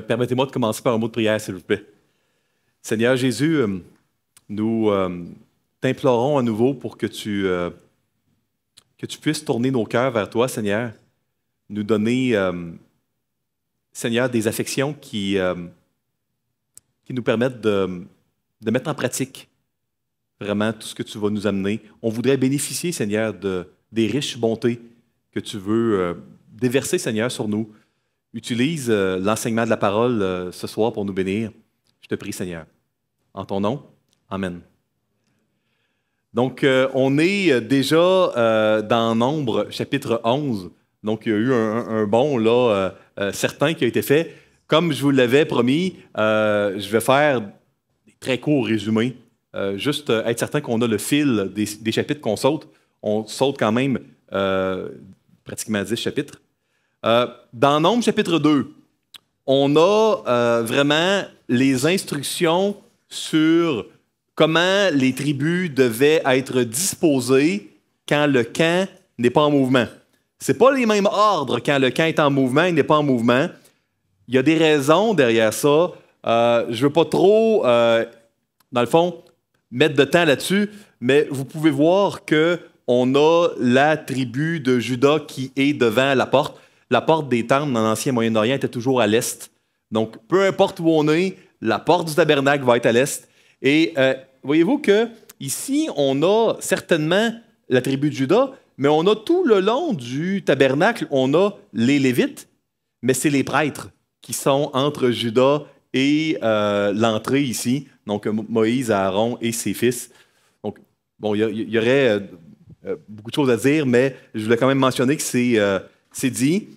Permettez-moi de commencer par un mot de prière, s'il vous plaît. Seigneur Jésus, nous t'implorons à nouveau pour que tu puisses tourner nos cœurs vers toi, Seigneur. Nous donner, Seigneur, des affections qui nous permettent de mettre en pratique vraiment tout ce que tu vas nous amener. On voudrait bénéficier, Seigneur, des riches bontés que tu veux déverser, Seigneur, sur nous. Utilise l'enseignement de la parole ce soir pour nous bénir. Je te prie, Seigneur. En ton nom, Amen. Donc, on est déjà dans Nombre, chapitre 11. Donc, il y a eu un bond là, certain qui a été fait. Comme je vous l'avais promis, je vais faire des très courts résumés. Juste être certain qu'on a le fil des chapitres qu'on saute. On saute quand même pratiquement 10 chapitres. Dans Nombre, chapitre 2, on a vraiment les instructions sur comment les tribus devaient être disposées quand le camp n'est pas en mouvement. Ce n'est pas les mêmes ordres quand le camp est en mouvement et n'est pas en mouvement. Il y a des raisons derrière ça. Je ne veux pas trop, dans le fond, mettre de temps là-dessus, mais vous pouvez voir qu'on a la tribu de Juda qui est devant la porte. La porte des tentes dans l'Ancien Moyen-Orient était toujours à l'est. Donc, peu importe où on est, la porte du tabernacle va être à l'est. Et voyez-vous qu'ici, on a certainement la tribu de Juda, mais on a tout le long du tabernacle, on a les Lévites, mais c'est les prêtres qui sont entre Juda et l'entrée ici. Donc, Moïse, Aaron et ses fils. Donc, bon, il y aurait beaucoup de choses à dire, mais je voulais quand même mentionner que c'est dit.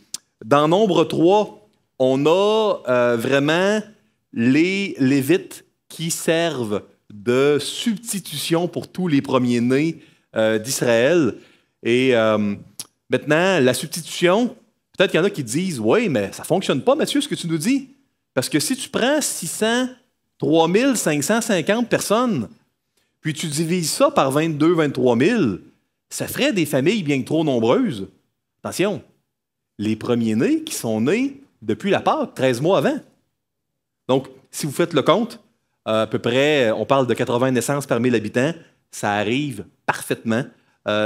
Dans Nombre 3, on a vraiment les Lévites qui servent de substitution pour tous les premiers-nés d'Israël. Et maintenant, la substitution, peut-être qu'il y en a qui disent « Oui, mais ça ne fonctionne pas, Matthieu, ce que tu nous dis. Parce que si tu prends 3550 personnes, puis tu divises ça par 22, 23 000, ça ferait des familles bien trop nombreuses. Attention, les premiers-nés qui sont nés depuis la Pâque, 13 mois avant. Donc, si vous faites le compte, à peu près, on parle de 80 naissances par 1000 habitants, ça arrive parfaitement.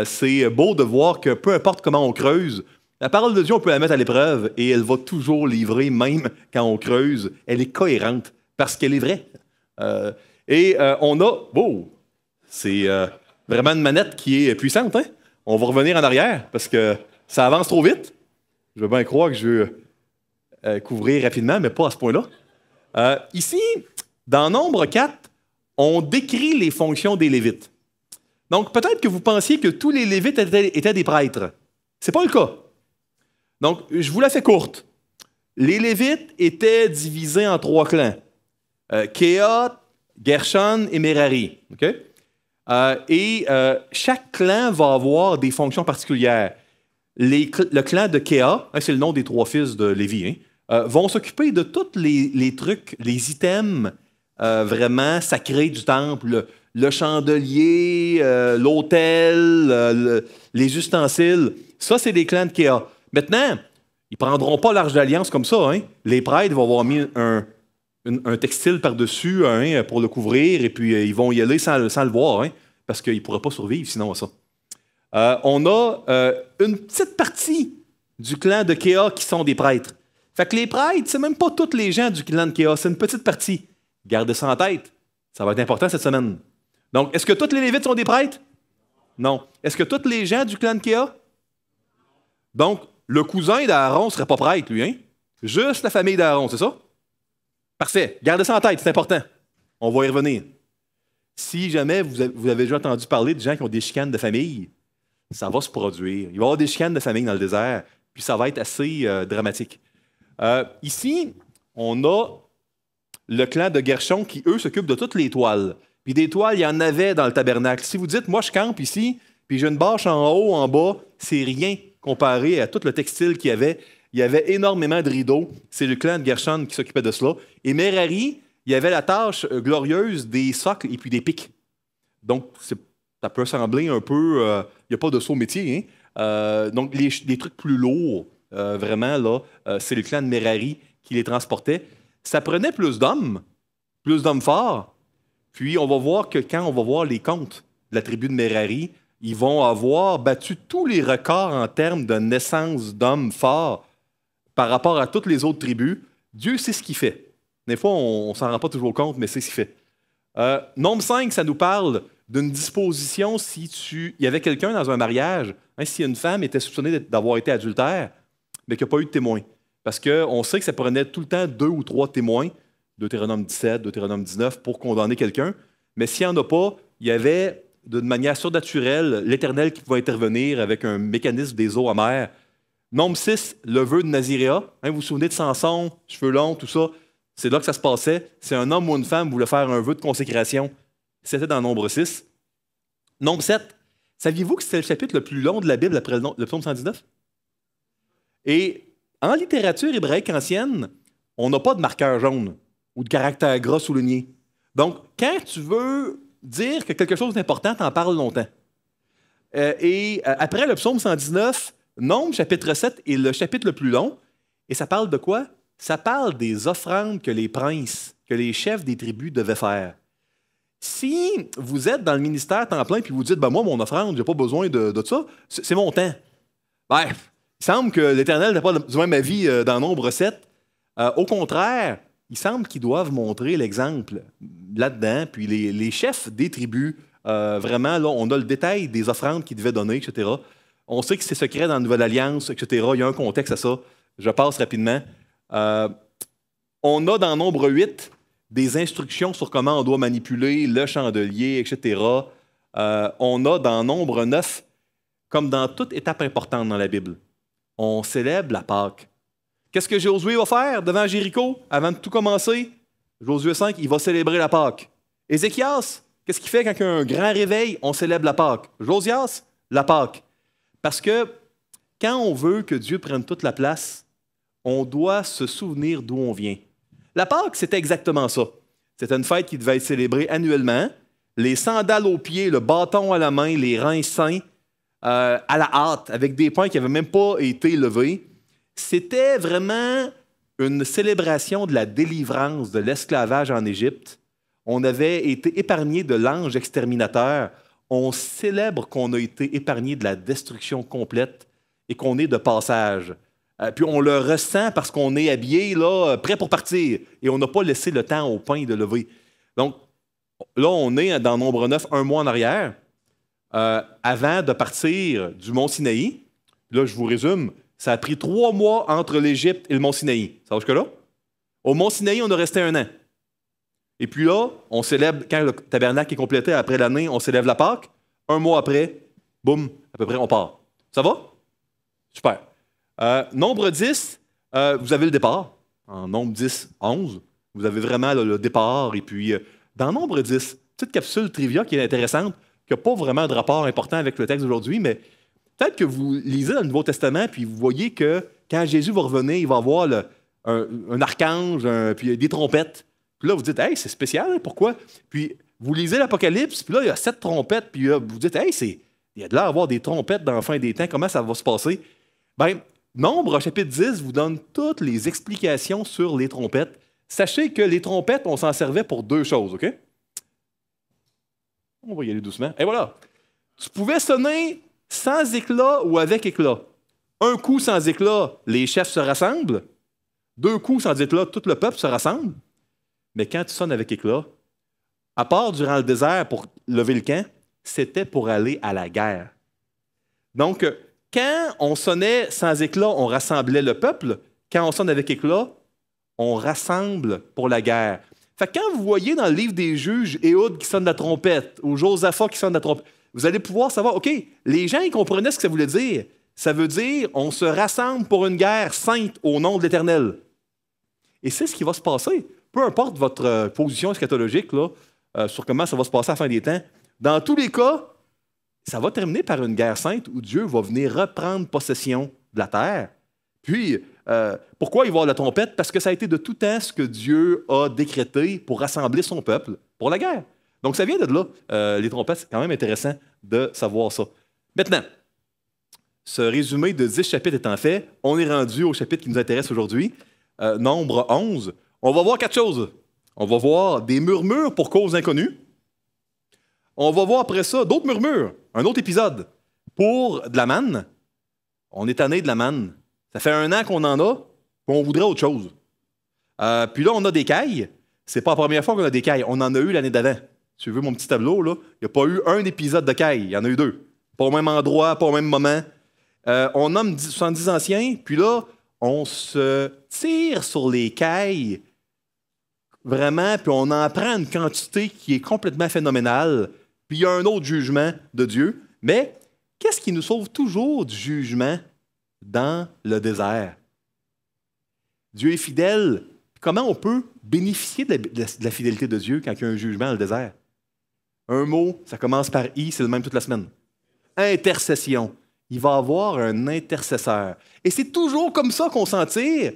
C'est beau de voir que peu importe comment on creuse, la parole de Dieu, on peut la mettre à l'épreuve et elle va toujours livrer, même quand on creuse. Elle est cohérente parce qu'elle est vraie. On a... Wow! C'est vraiment une manette qui est puissante. Hein? On va revenir en arrière parce que ça avance trop vite. Je veux bien croire que je veux couvrir rapidement, mais pas à ce point-là. Ici, dans Nombre 4, on décrit les fonctions des Lévites. Donc, peut-être que vous pensiez que tous les Lévites étaient des prêtres. Ce n'est pas le cas. Donc, je vous la fais courte. Les Lévites étaient divisés en 3 clans. Kehat, Gershon et Merari. Okay? Chaque clan va avoir des fonctions particulières. Le clan de Kehat, c'est le nom des 3 fils de Lévi, vont s'occuper de tous les trucs, les items vraiment sacrés du temple, le chandelier, l'autel, les ustensiles. Ça, c'est des clans de Kehat. Maintenant, ils ne prendront pas l'Arche d'Alliance comme ça. Hein? Les prêtres vont avoir mis un textile par-dessus pour le couvrir et puis ils vont y aller sans le voir, hein? Parce qu'ils ne pourraient pas survivre sinon à ça. On a une petite partie du clan de Kehat qui sont des prêtres. Fait que les prêtres, c'est même pas tous les gens du clan de Kehat, c'est une petite partie. Gardez ça en tête. Ça va être important cette semaine. Donc, est-ce que tous les Lévites sont des prêtres? Non. Est-ce que tous les gens du clan de Kehat? Donc, le cousin d'Aaron ne serait pas prêtre, lui, hein? Juste la famille d'Aaron, c'est ça? Parfait. Gardez ça en tête, c'est important. On va y revenir. Si jamais vous avez déjà entendu parler de gens qui ont des chicanes de famille, ça va se produire. Il va y avoir des chicanes de famille dans le désert, puis ça va être assez dramatique. Ici, on a le clan de Gershon qui, eux, s'occupent de toutes les toiles. Puis des toiles, il y en avait dans le tabernacle. Si vous dites, moi, je campe ici, puis j'ai une bâche en haut, en bas, c'est rien comparé à tout le textile qu'il y avait. Il y avait énormément de rideaux. C'est le clan de Gershon qui s'occupait de cela. Et Merari, il y avait la tâche glorieuse des socles et puis des pics. Donc, ça peut sembler un peu... il n'y a pas de saut métier. Hein? Donc, les trucs plus lourds, vraiment, là, c'est le clan de Merari qui les transportait. ça prenait plus d'hommes forts. Puis on va voir que quand on va voir les comptes de la tribu de Merari, ils vont avoir battu tous les records en termes de naissance d'hommes forts par rapport à toutes les autres tribus. Dieu sait ce qu'il fait. Des fois, on ne s'en rend pas toujours compte, mais c'est ce qu'il fait. Nombre 5, ça nous parle d'une disposition si il y avait quelqu'un dans un mariage, hein, si une femme était soupçonnée d'avoir été adultère, mais qu'il n'y a pas eu de témoin. Parce qu'on sait que ça prenait tout le temps 2 ou 3 témoins, Deutéronome 17, Deutéronome 19, pour condamner quelqu'un. Mais s'il n'y en a pas, il y avait, d'une manière surnaturelle, l'Éternel qui pouvait intervenir avec un mécanisme des eaux amères. Nombre 6, le vœu de Naziréa. Hein, vous vous souvenez de Samson, cheveux longs, tout ça? C'est là que ça se passait. C'est un homme ou une femme qui voulait faire un vœu de consécration. C'était dans Nombre 6. Nombre 7, saviez-vous que c'était le chapitre le plus long de la Bible après le psaume 119? Et en littérature hébraïque ancienne, on n'a pas de marqueur jaune ou de caractère gras souligné. Donc, quand tu veux dire que quelque chose d'important, tu en parles longtemps. Après le psaume 119, Nombre, chapitre 7, est le chapitre le plus long. Et ça parle de quoi? Ça parle des offrandes que les princes, que les chefs des tribus devaient faire. Si vous êtes dans le ministère temps plein et vous dites, ben moi, mon offrande, je n'ai pas besoin de ça, c'est mon temps. Ben, il semble que l'Éternel n'a pas besoin de ma vie dans Nombre 7. Au contraire, il semble qu'ils doivent montrer l'exemple là-dedans. Puis les chefs des tribus, vraiment, là, on a le détail des offrandes qu'ils devaient donner, etc. On sait que c'est secret dans la Nouvelle Alliance, etc. Il y a un contexte à ça. Je passe rapidement. On a dans Nombre 8 des instructions sur comment on doit manipuler le chandelier, etc. On a dans Nombre 9, comme dans toute étape importante dans la Bible, on célèbre la Pâque. Qu'est-ce que Josué va faire devant Jéricho avant de tout commencer? Josué 5, il va célébrer la Pâque. Ézéchias, qu'est-ce qu'il fait quand il y a un grand réveil? On célèbre la Pâque. Josias, la Pâque. Parce que quand on veut que Dieu prenne toute la place, on doit se souvenir d'où on vient. La Pâque, c'était exactement ça. C'était une fête qui devait être célébrée annuellement. Les sandales aux pieds, le bâton à la main, les reins saints, à la hâte, avec des pains qui n'avaient même pas été levés. C'était vraiment une célébration de la délivrance de l'esclavage en Égypte. On avait été épargné de l'ange exterminateur. On célèbre qu'on a été épargné de la destruction complète et qu'on est de passage. Puis on le ressent parce qu'on est habillé, là, prêt pour partir. Et on n'a pas laissé le temps au pain de lever. Donc, là, on est dans Nombre 9, un mois en arrière, avant de partir du mont Sinaï. Là, je vous résume, ça a pris 3 mois entre l'Égypte et le mont Sinaï. Ça va jusque-là? Au mont Sinaï, on a resté 1 an. Et puis là, on célèbre, quand le tabernacle est complété après l'année, on célèbre la Pâque. 1 mois après, boum, à peu près, on part. Ça va? Super. Nombre 10, vous avez le départ. En Nombre 10, 11, vous avez vraiment le départ. Et puis, dans Nombre 10, petite capsule trivia qui est intéressante, qui n'a pas vraiment de rapport important avec le texte d'aujourd'hui, mais peut-être que vous lisez dans le Nouveau Testament, puis vous voyez que quand Jésus va revenir, il va avoir un archange, puis des trompettes. Puis là, vous dites, hey, c'est spécial, hein, pourquoi? Puis vous lisez l'Apocalypse, puis là, il y a 7 trompettes, puis vous dites, hey, il y a de l'air d'avoir des trompettes dans la fin des temps, comment ça va se passer? Bien, Nombre, chapitre 10, vous donne toutes les explications sur les trompettes. Sachez que les trompettes, on s'en servait pour 2 choses, OK? On va y aller doucement. Et voilà. Tu pouvais sonner sans éclat ou avec éclat. Un coup sans éclat, les chefs se rassemblent. 2 coups sans éclat, tout le peuple se rassemble. Mais quand tu sonnes avec éclat, à part durant le désert pour lever le camp, c'était pour aller à la guerre. Donc, quand on sonnait sans éclat, on rassemblait le peuple. Quand on sonne avec éclat, on rassemble pour la guerre. Fait que quand vous voyez dans le livre des juges Éhoud qui sonne la trompette ou Josaphat qui sonne la trompette, vous allez pouvoir savoir, OK, les gens ils comprenaient ce que ça voulait dire. Ça veut dire on se rassemble pour une guerre sainte au nom de l'Éternel. Et c'est ce qui va se passer. Peu importe votre position eschatologique là, sur comment ça va se passer à la fin des temps, dans tous les cas, ça va terminer par une guerre sainte où Dieu va venir reprendre possession de la terre. Puis, pourquoi il va y avoir la trompette? Parce que ça a été de tout temps ce que Dieu a décrété pour rassembler son peuple pour la guerre. Donc, ça vient de là. Les trompettes, c'est quand même intéressant de savoir ça. Maintenant, ce résumé de 10 chapitres étant fait, on est rendu au chapitre qui nous intéresse aujourd'hui, Nombre 11. On va voir quatre choses. On va voir des murmures pour cause inconnue. On va voir après ça d'autres murmures, un autre épisode, pour de la manne. On est tanné de la manne. Ça fait 1 an qu'on en a, puis on voudrait autre chose. Puis là, on a des cailles. C'est pas la première fois qu'on a des cailles. On en a eu l'année d'avant. Tu veux mon petit tableau, là? Il n'y a pas eu un épisode de cailles. Il y en a eu 2. Pas au même endroit, pas au même moment. On nomme 70 anciens, puis là, on se tire sur les cailles, vraiment, puis on en prend une quantité qui est complètement phénoménale. Puis il y a un autre jugement de Dieu. Mais qu'est-ce qui nous sauve toujours du jugement dans le désert? Dieu est fidèle. Comment on peut bénéficier de la fidélité de Dieu quand il y a un jugement dans le désert? Un mot, ça commence par I, c'est le même toute la semaine. Intercession. Il va y avoir un intercesseur. Et c'est toujours comme ça qu'on s'en tire,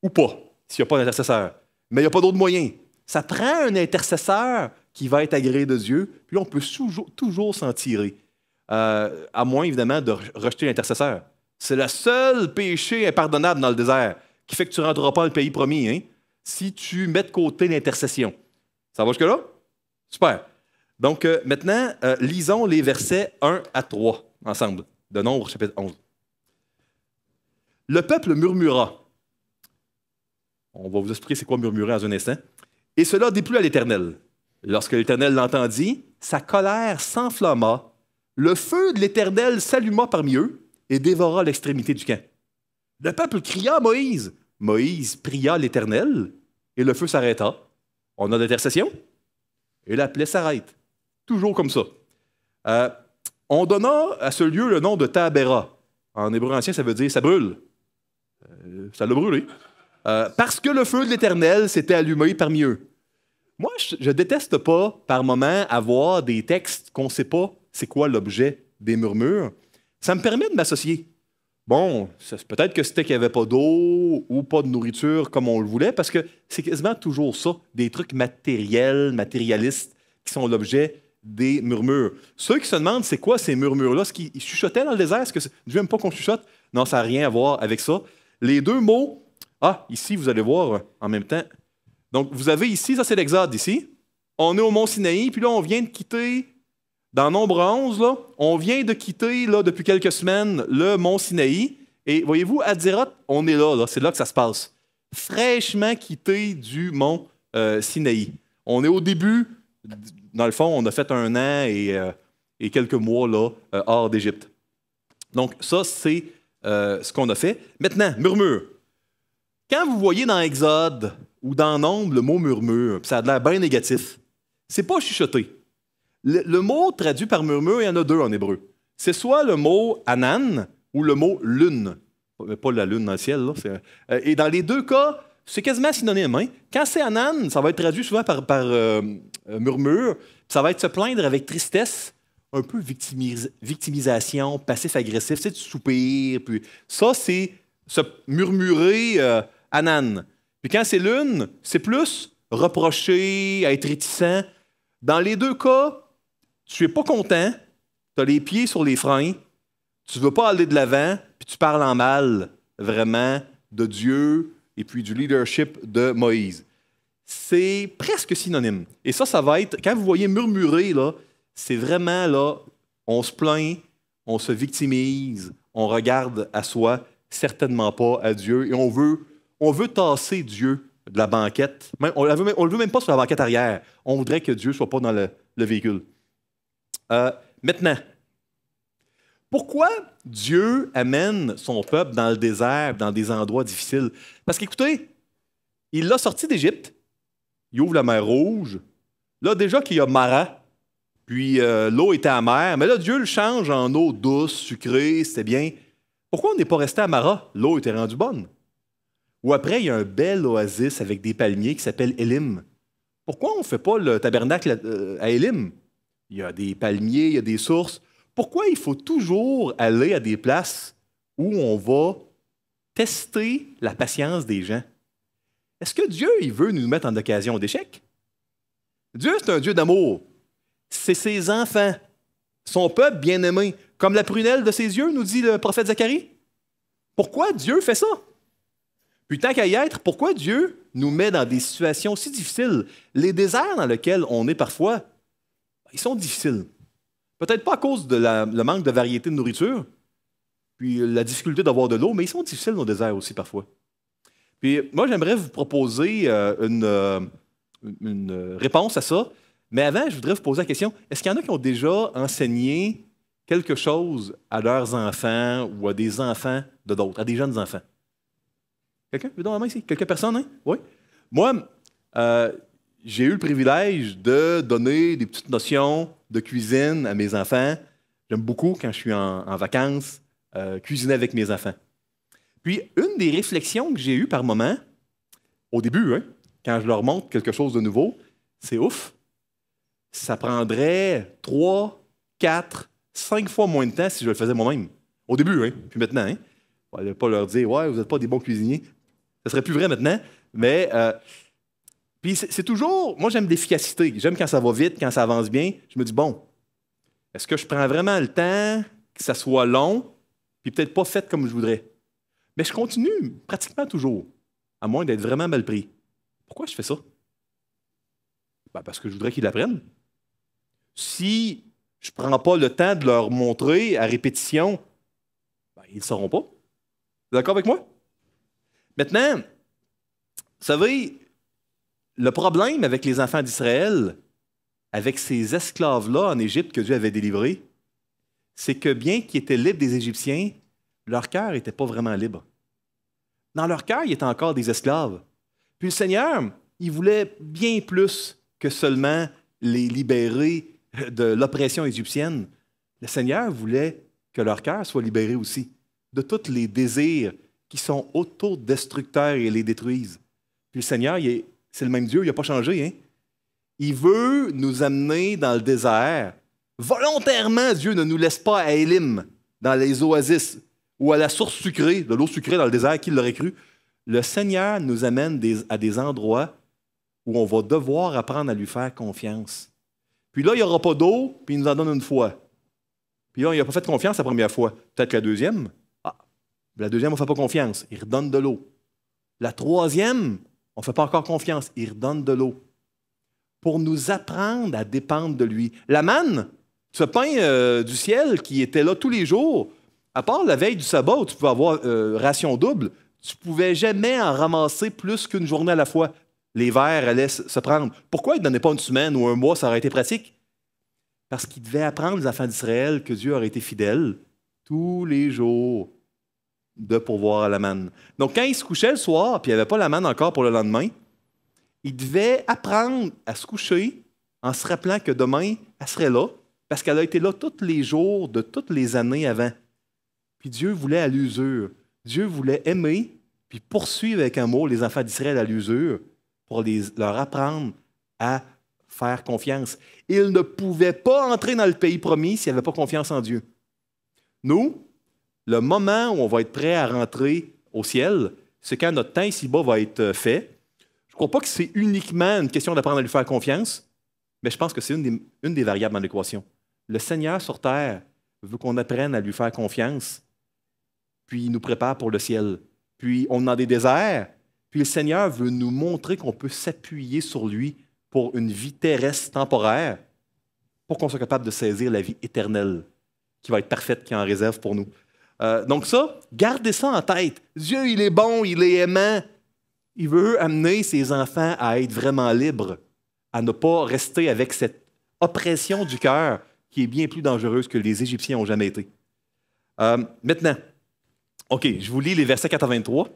ou pas, s'il n'y a pas d'intercesseur. Mais il n'y a pas d'autre moyen. Ça prend un intercesseur qui va être agréé de Dieu, puis là, on peut toujours s'en tirer. À moins, évidemment, de rejeter l'intercesseur. C'est le seul péché impardonnable dans le désert qui fait que tu ne rentreras pas dans le pays promis, hein, si tu mets de côté l'intercession. Ça va jusque-là? Super. Donc, maintenant, lisons les versets 1 à 3 ensemble, de Nombre, chapitre 11. Le peuple murmura. On va vous expliquer c'est quoi murmurer dans un instant. Et cela déplut à l'Éternel. Lorsque l'Éternel l'entendit, sa colère s'enflamma. Le feu de l'Éternel s'alluma parmi eux et dévora l'extrémité du camp. Le peuple cria à Moïse. Moïse pria l'Éternel et le feu s'arrêta. On a l'intercession et la plaie s'arrête. Toujours comme ça. On donna à ce lieu le nom de Taabéra. En hébreu ancien, ça veut dire « ça brûle ». Ça l'a brûlé. Parce que le feu de l'Éternel s'était allumé parmi eux. Moi, je déteste pas, par moment, avoir des textes qu'on ne sait pas c'est quoi l'objet des murmures. Ça me permet de m'associer. Bon, peut-être que c'était qu'il n'y avait pas d'eau ou pas de nourriture comme on le voulait, parce que c'est quasiment toujours ça, des trucs matériels, matérialistes, qui sont l'objet des murmures. Ceux qui se demandent c'est quoi ces murmures-là, est-ce qu'ils chuchotaient dans le désert? Est-ce que Dieu n'aime pas qu'on chuchote? Non, ça n'a rien à voir avec ça. Les deux mots, ici, vous allez voir en même temps. Donc, vous avez ici, ça c'est l'Exode ici. On est au mont Sinaï, puis là, on vient de quitter, dans Nombre 11, là, on vient de quitter, là, depuis quelques semaines, le mont Sinaï. Et voyez-vous, à Hadzeroth, on est là, c'est là que ça se passe. Fraîchement quitté du mont Sinaï. On est au début, dans le fond, on a fait 1 an et quelques mois là, hors d'Égypte. Donc, ça, c'est ce qu'on a fait. Maintenant, murmure. Quand vous voyez dans Exode ou dans Nombre le mot murmure, ça a l'air bien négatif, c'est pas chuchoter. Le mot traduit par murmure, il y en a 2 en hébreu. C'est soit le mot anan ou le mot lune. Pas la lune dans le ciel. Là, et dans les 2 cas, c'est quasiment synonyme. Hein? Quand c'est anan, ça va être traduit souvent par murmure. Ça va être se plaindre avec tristesse, un peu victimisation, passif-agressif, c'est du soupir. Puis ça, c'est se murmurer anan. Puis quand c'est lune, c'est plus reprocher, être réticent. Dans les 2 cas, tu n'es pas content, tu as les pieds sur les freins, tu ne veux pas aller de l'avant, puis tu parles en mal, vraiment, de Dieu et puis du leadership de Moïse. C'est presque synonyme. Et ça va être, quand vous voyez murmurer, là, c'est vraiment, là, on se plaint, on se victimise, on regarde à soi, certainement pas à Dieu, et on veut tasser Dieu de la banquette. On ne le veut même pas sur la banquette arrière. On voudrait que Dieu ne soit pas dans le véhicule. Maintenant, pourquoi Dieu amène son peuple dans le désert, dans des endroits difficiles? Parce qu'écoutez, il l'a sorti d'Égypte, il ouvre la mer Rouge. Là, déjà qu'il y a Mara, puis l'eau était amère, mais là, Dieu le change en eau douce, sucrée, c'était bien. Pourquoi on n'est pas resté à Mara? L'eau était rendue bonne. Ou après, il y a un bel oasis avec des palmiers qui s'appelle Élim. Pourquoi on ne fait pas le tabernacle à Élim? Il y a des palmiers, il y a des sources. Pourquoi il faut toujours aller à des places où on va tester la patience des gens? Est-ce que Dieu il veut nous mettre en occasion d'échec? Dieu, c'est un Dieu d'amour. C'est ses enfants, son peuple bien-aimé, comme la prunelle de ses yeux, nous dit le prophète Zacharie. Pourquoi Dieu fait ça? Puis tant qu'à y être, pourquoi Dieu nous met dans des situations si difficiles? Les déserts dans lesquels on est parfois, ils sont difficiles. Peut-être pas à cause de le manque de variété de nourriture, puis la difficulté d'avoir de l'eau, mais ils sont difficiles nos déserts aussi parfois. Puis moi, j'aimerais vous proposer une réponse à ça. Mais avant, je voudrais vous poser la question, est-ce qu'il y en a qui ont déjà enseigné quelque chose à leurs enfants ou à des enfants de d'autres, à des jeunes enfants? Quelqu'un? Veut donner la main ici? Quelques personnes, hein? Oui. Moi, j'ai eu le privilège de donner des petites notions de cuisine à mes enfants. J'aime beaucoup, quand je suis en vacances, cuisiner avec mes enfants. Puis, une des réflexions que j'ai eues par moment, au début, hein, quand je leur montre quelque chose de nouveau, c'est ouf, ça prendrait 3, 4, 5 fois moins de temps si je le faisais moi-même. Au début, hein, puis maintenant. Hein. On ne va pas leur dire « Ouais, vous n'êtes pas des bons cuisiniers ». Ça serait plus vrai maintenant, mais puis c'est toujours... Moi, j'aime l'efficacité. J'aime quand ça va vite, quand ça avance bien. Je me dis, bon, est-ce que je prends vraiment le temps que ça soit long, puis peut-être pas fait comme je voudrais? Mais je continue pratiquement toujours, à moins d'être vraiment mal pris. Pourquoi je fais ça? Ben parce que je voudrais qu'ils l'apprennent. Si je ne prends pas le temps de leur montrer à répétition, ben, ils ne le sauront pas. Vous êtes d'accord avec moi? Maintenant, vous savez, le problème avec les enfants d'Israël, avec ces esclaves-là en Égypte que Dieu avait délivrés, c'est que bien qu'ils étaient libres des Égyptiens, leur cœur n'était pas vraiment libre. Dans leur cœur, ils étaient encore des esclaves. Puis le Seigneur, il voulait bien plus que seulement les libérer de l'oppression égyptienne. Le Seigneur voulait que leur cœur soit libéré aussi de tous les désirs qui sont autodestructeurs et les détruisent. Puis le Seigneur, c'est le même Dieu, il n'a pas changé. Hein? Il veut nous amener dans le désert. Volontairement, Dieu ne nous laisse pas à Élim, dans les oasis, ou à la source sucrée, de l'eau sucrée dans le désert, qui l'aurait cru. Le Seigneur nous amène à des endroits où on va devoir apprendre à lui faire confiance. Puis là, il n'y aura pas d'eau, puis il nous en donne une fois. Puis là, il n'a pas fait confiance la première fois. Peut-être la deuxième. Ah, la deuxième, on ne fait pas confiance. Il redonne de l'eau. La troisième, on ne fait pas encore confiance. Il redonne de l'eau. Pour nous apprendre à dépendre de lui. La manne, ce pain du ciel qui était là tous les jours, à part la veille du sabbat où tu pouvais avoir ration double, tu ne pouvais jamais en ramasser plus qu'une journée à la fois. Les vers allaient se prendre. Pourquoi il ne donnait pas une semaine ou un mois, ça aurait été pratique? Parce qu'il devait apprendre les enfants d'Israël que Dieu aurait été fidèle tous les jours de pourvoir à la manne. Donc, quand il se couchait le soir, puis il n'y avait pas la manne encore pour le lendemain, il devait apprendre à se coucher en se rappelant que demain, elle serait là, parce qu'elle a été là tous les jours de toutes les années avant. Puis Dieu voulait à l'usure. Dieu voulait aimer, puis poursuivre avec amour les enfants d'Israël à l'usure pour leur apprendre à faire confiance. Ils ne pouvaient pas entrer dans le pays promis s'ils n'avaient pas confiance en Dieu. Nous, le moment où on va être prêt à rentrer au ciel, c'est quand notre temps ici-bas va être fait. Je ne crois pas que c'est uniquement une question d'apprendre à lui faire confiance, mais je pense que c'est une des variables dans l'équation. Le Seigneur sur terre veut qu'on apprenne à lui faire confiance, puis il nous prépare pour le ciel. Puis on est dans des déserts, puis le Seigneur veut nous montrer qu'on peut s'appuyer sur lui pour une vie terrestre temporaire, pour qu'on soit capable de saisir la vie éternelle qui va être parfaite, qui est en réserve pour nous. Donc ça, gardez ça en tête. Dieu, il est bon, il est aimant. Il veut amener ses enfants à être vraiment libres, à ne pas rester avec cette oppression du cœur qui est bien plus dangereuse que les Égyptiens n'ont jamais été. Maintenant, OK, je vous lis les versets 4 à 23.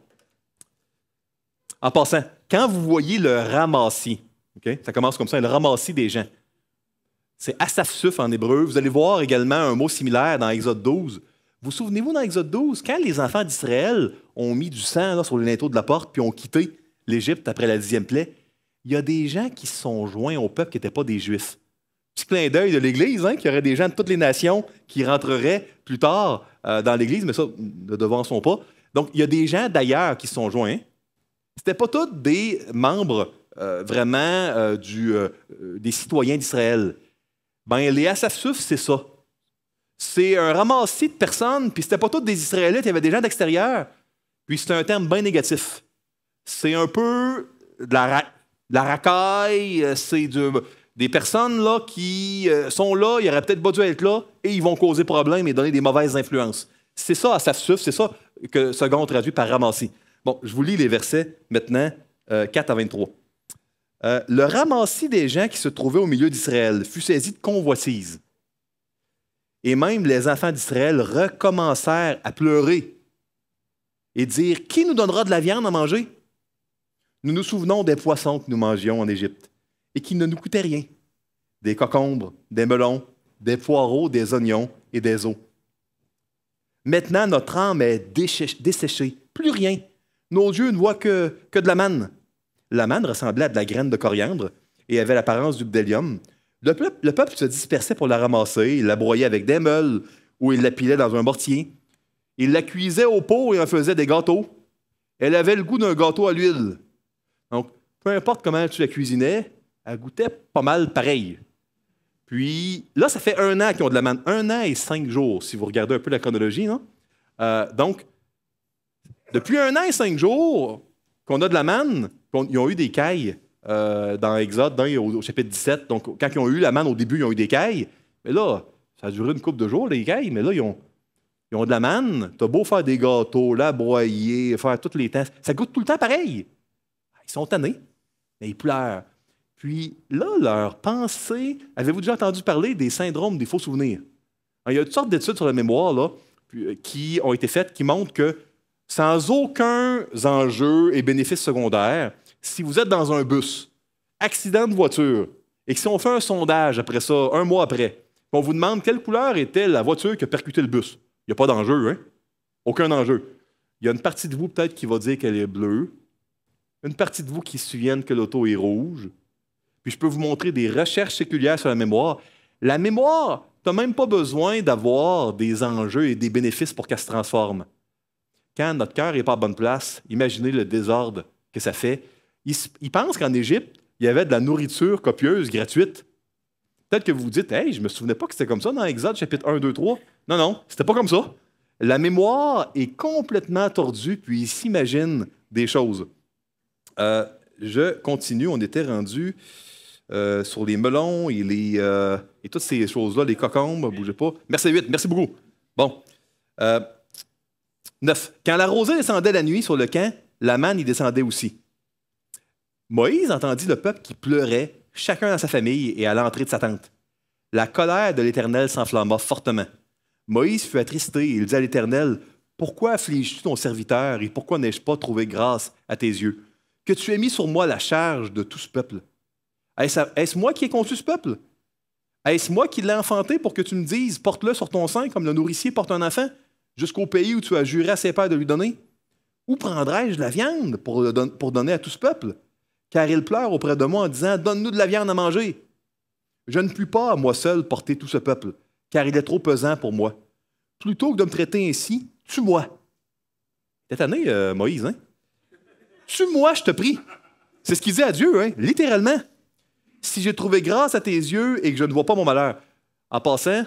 En passant, quand vous voyez le ramassis, okay, ça commence comme ça, le ramassis des gens. C'est asafsuf en hébreu. Vous allez voir également un mot similaire dans Exode 12. Vous souvenez-vous dans Exode 12, quand les enfants d'Israël ont mis du sang là, sur les linteaux de la porte puis ont quitté l'Égypte après la 10e plaie, il y a des gens qui se sont joints au peuple qui n'étaient pas des Juifs. Petit clin d'œil de l'Église, hein, qu'il y aurait des gens de toutes les nations qui rentreraient plus tard dans l'Église, mais ça, ne devançons pas. Donc, il y a des gens d'ailleurs qui se sont joints. Ce n'étaient pas tous des membres vraiment des citoyens d'Israël. Ben, les Asafsuf, c'est ça. C'est un ramassis de personnes, puis c'était pas tous des Israélites, il y avait des gens d'extérieur. Puis c'est un terme bien négatif. c'est un peu de la racaille, des personnes là, qui sont là, ils auraient peut-être pas dû être là, et ils vont causer problème et donner des mauvaises influences. C'est ça, ça suffit, c'est ça que Second traduit par ramassis. Bon, je vous lis les versets maintenant, 4 à 23. Le ramassis des gens qui se trouvaient au milieu d'Israël fut saisi de convoitise. Et même les enfants d'Israël recommencèrent à pleurer et dire « Qui nous donnera de la viande à manger? » Nous nous souvenons des poissons que nous mangions en Égypte et qui ne nous coûtaient rien. Des cocombres, des melons, des poireaux, des oignons et des os. Maintenant, notre âme est desséchée, plus rien. Nos yeux ne voient que de la manne. La manne ressemblait à de la graine de coriandre et avait l'apparence du bdellium. Le peuple se dispersait pour la ramasser. Il la broyait avec des meules ou il la pilait dans un mortier. Il la cuisait au pot et en faisait des gâteaux. Elle avait le goût d'un gâteau à l'huile. Donc, peu importe comment tu la cuisinais, elle goûtait pas mal pareil. Puis, là, ça fait 1 an qu'ils ont de la manne. 1 an et 5 jours, si vous regardez un peu la chronologie. Non? Donc, depuis 1 an et 5 jours qu'on a de la manne, ils ont eu des cailles dans Exode, au chapitre 17. Donc, quand ils ont eu la manne au début, ils ont eu des cailles. Mais là, ça a duré une couple de jours, les cailles, mais là, ils ont de la manne. Tu as beau faire des gâteaux, la broyer, faire tous les temps. Ça goûte tout le temps pareil. Ils sont tannés, mais ils pleurent. Puis là, leur pensée, avez-vous déjà entendu parler des syndromes des faux souvenirs? Alors, il y a toutes sortes d'études sur la mémoire là, qui ont été faites qui montrent que sans aucun enjeu et bénéfice secondaire, si vous êtes dans un bus, accident de voiture, et que si on fait un sondage après ça, 1 mois après, on vous demande quelle couleur était la voiture qui a percuté le bus, il n'y a pas d'enjeu, hein? Aucun enjeu. Il y a une partie de vous peut-être qui va dire qu'elle est bleue, une partie de vous qui se souvienne que l'auto est rouge. Puis je peux vous montrer des recherches séculières sur la mémoire. La mémoire, tu n'as même pas besoin d'avoir des enjeux et des bénéfices pour qu'elle se transforme. Quand notre cœur n'est pas à bonne place, imaginez le désordre que ça fait. Ils pensent qu'en Égypte, il y avait de la nourriture copieuse, gratuite. Peut-être que vous vous dites « Hey, je ne me souvenais pas que c'était comme ça dans Exode, chapitre 1, 2, 3. » Non, non, c'était pas comme ça. La mémoire est complètement tordue, puis ils s'imaginent des choses. Je continue, on était rendu sur les melons et toutes ces choses-là, les cocombes, bougez pas. Verset 8, merci beaucoup. Bon. 9. Quand la rosée descendait la nuit sur le camp, la manne y descendait aussi. Moïse entendit le peuple qui pleurait, chacun dans sa famille et à l'entrée de sa tente. La colère de l'Éternel s'enflamma fortement. Moïse fut attristé et il dit à l'Éternel, « Pourquoi affliges-tu ton serviteur et pourquoi n'ai-je pas trouvé grâce à tes yeux? Que tu aies mis sur moi la charge de tout ce peuple. Est-ce moi qui ai conçu ce peuple? Est-ce moi qui l'ai enfanté pour que tu me dises, porte-le sur ton sein comme le nourricier porte un enfant, jusqu'au pays où tu as juré à ses pères de lui donner? Où prendrais-je la viande pour donner à tout ce peuple? Car il pleure auprès de moi en disant, donne-nous de la viande à manger. Je ne puis pas, à moi seul, porter tout ce peuple, car il est trop pesant pour moi. Plutôt que de me traiter ainsi, tue-moi. T'es tanné, Moïse, hein? Tue-moi, je te prie. C'est ce qu'il dit à Dieu, hein? Littéralement. Si j'ai trouvé grâce à tes yeux et que je ne vois pas mon malheur. En passant,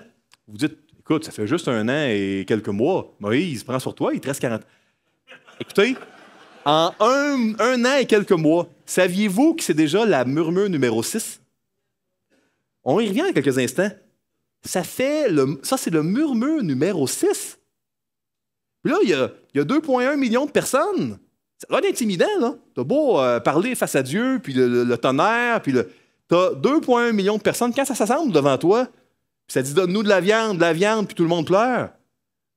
vous dites, écoute, ça fait juste 1 an et quelques mois. Moïse, prends sur toi, il te reste 40. Écoutez, en un an et quelques mois, saviez-vous que c'est déjà la murmure numéro 6? On y revient dans quelques instants. Ça, c'est le murmure numéro 6. Puis là, il y a 2,1 millions de personnes. C'est rien d'intimidant, là. T'as beau parler face à Dieu, puis le tonnerre, puis t'as 2,1 millions de personnes. Quand ça s'assemble devant toi, puis ça dit « Donne-nous de la viande, puis tout le monde pleure »,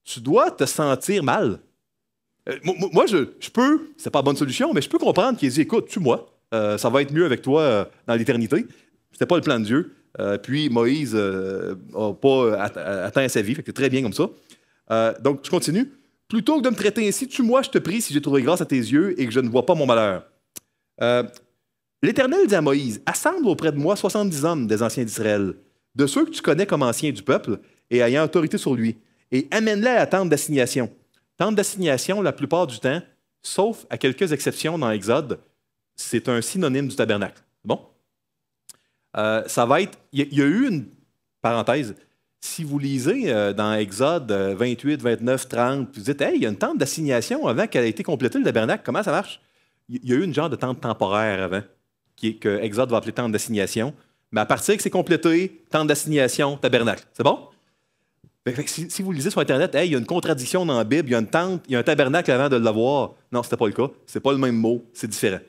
tu dois te sentir mal. Moi, je peux, c'est pas la bonne solution, mais je peux comprendre qu'il dit « Écoute, tue-moi, ça va être mieux avec toi dans l'éternité. » C'était pas le plan de Dieu. Puis Moïse n'a pas atteint sa vie, fait que c'est très bien comme ça. Donc, je continue. Plutôt que de me traiter ainsi, tue-moi, je te prie, si j'ai trouvé grâce à tes yeux et que je ne vois pas mon malheur. L'Éternel dit à Moïse, assemble auprès de moi 70 hommes des anciens d'Israël, de ceux que tu connais comme anciens du peuple et ayant autorité sur lui, et amène-les à la tente d'assignation. Tente d'assignation, la plupart du temps, sauf à quelques exceptions dans Exode, c'est un synonyme du tabernacle. Bon? Ça va être... Il y a eu une parenthèse. Si vous lisez dans Exode 28, 29, 30, vous dites « Hey, il y a une tente d'assignation avant qu'elle ait été complétée, le tabernacle. Comment ça marche? » il y a eu une genre de tente temporaire avant, que Exode va appeler tente d'assignation. Mais à partir que c'est complété, tente d'assignation, tabernacle. C'est bon? Fait que si vous lisez sur Internet, hey, il y a une contradiction dans la Bible, il y a une tente, il y a un tabernacle avant de l'avoir. Non, ce n'était pas le cas. Ce n'est pas le même mot, c'est différent.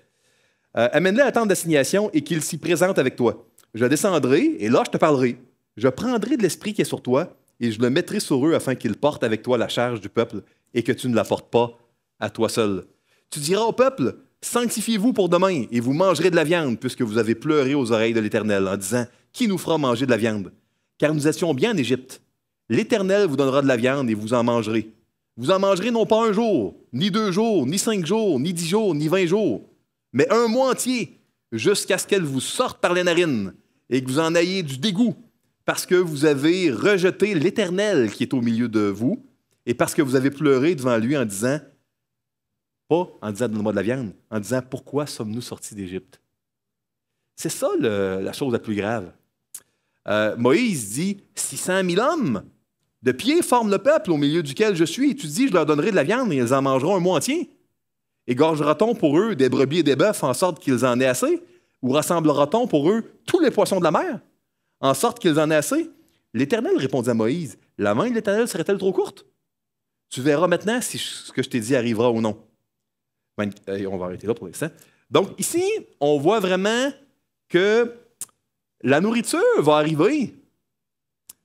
Amène-le à la tente d'assignation et qu'il s'y présente avec toi. Je descendrai et là, je te parlerai. Je prendrai de l'esprit qui est sur toi et je le mettrai sur eux afin qu'ils portent avec toi la charge du peuple et que tu ne la portes pas à toi seul. Tu diras au peuple, sanctifiez-vous pour demain et vous mangerez de la viande puisque vous avez pleuré aux oreilles de l'Éternel en disant, qui nous fera manger de la viande? Car nous étions bien en Égypte. L'Éternel vous donnera de la viande et vous en mangerez. Vous en mangerez non pas un jour, ni 2 jours, ni 5 jours, ni 10 jours, ni 20 jours, mais un mois entier, jusqu'à ce qu'elle vous sorte par les narines et que vous en ayez du dégoût, parce que vous avez rejeté l'Éternel qui est au milieu de vous et parce que vous avez pleuré devant lui en disant, pas en disant donne-moi de la viande, en disant pourquoi sommes-nous sortis d'Égypte? C'est ça la chose la plus grave. Moïse dit 600 000 hommes de pied forment le peuple au milieu duquel je suis. Et tu dis, je leur donnerai de la viande et ils en mangeront un mois entier. Égorgera-t-on pour eux des brebis et des bœufs en sorte qu'ils en aient assez? Ou rassemblera-t-on pour eux tous les poissons de la mer en sorte qu'ils en aient assez? L'Éternel répondit à Moïse, la main de l'Éternel serait-elle trop courte? Tu verras maintenant si ce que je t'ai dit arrivera ou non. On va arrêter là pour l'instant. Donc ici, on voit vraiment que la nourriture va arriver,